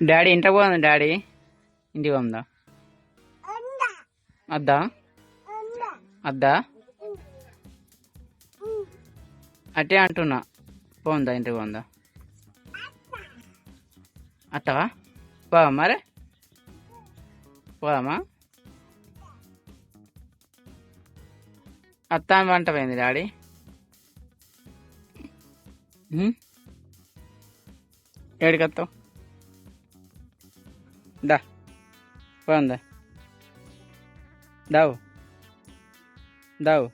daddy ఇంటికి పోదా daddy ఇంటికి పోదా అద్దా అద్దా అట్టే అంటున్నా పోందా ఇంటికి పోందా అత్తవా పోవా మరి పోదామా అత్త అని వంట పోయింది డాడీ ఏడికి వస్తావు దా పోందా దావు దావు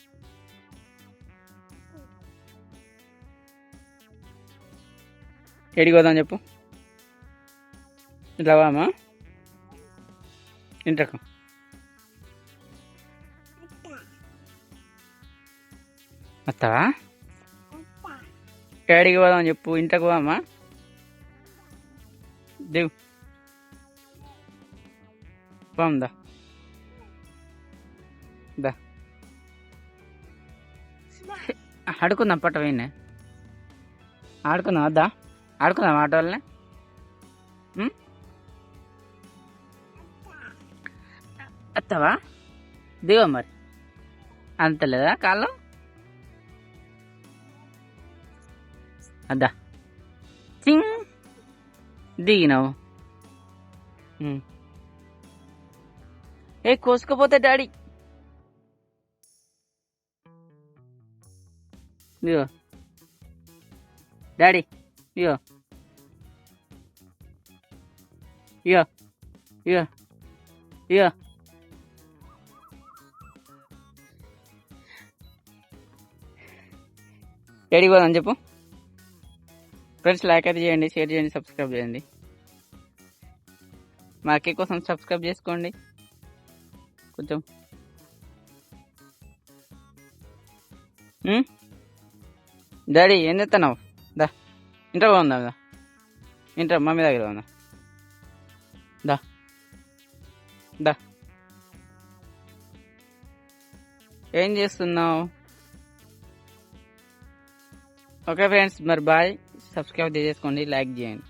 ఏడికి పోదాం చెప్పు ఇట్లా వామా ఇంటకు వస్తావా ఏడికి పోదాం చెప్పు ఇంటకు వామా దిగు పోందా దా ఆడుకుందాం పట్ట పోయినా ఆడుకుందాం వద్దా ఆడుకుందాం ఆటో వాళ్ళని వస్తావా దిగో మరి అంత లేదా కాళ్ళు అద్దా చింగ్ దిగినావు ఏ కోసుకపోతే డాడీ ఇగో డాడీ ఇగో ఇగో ఇగో ఇగో ఏడికి పోదాం చెప్పు ఫ్రెండ్స్ లైక్ అయితే చేయండి షేర్ చేయండి సబ్స్క్రైబ్ చేయండి మా అక్క కోసం సబ్స్క్రైబ్ చేసుకోండి కొంచెం డాడీ ఏం చేస్తున్నావు దా ఇంట్లో బాగుందా దా ఇంట్లో మమ్మీ దగ్గర ఉందా దా దా ఏం చేస్తున్నావు ఓకే ఫ్రెండ్స్ మరి బాయ్ సబ్స్క్రైబ్ చేసుకోండి లైక్ చేయండి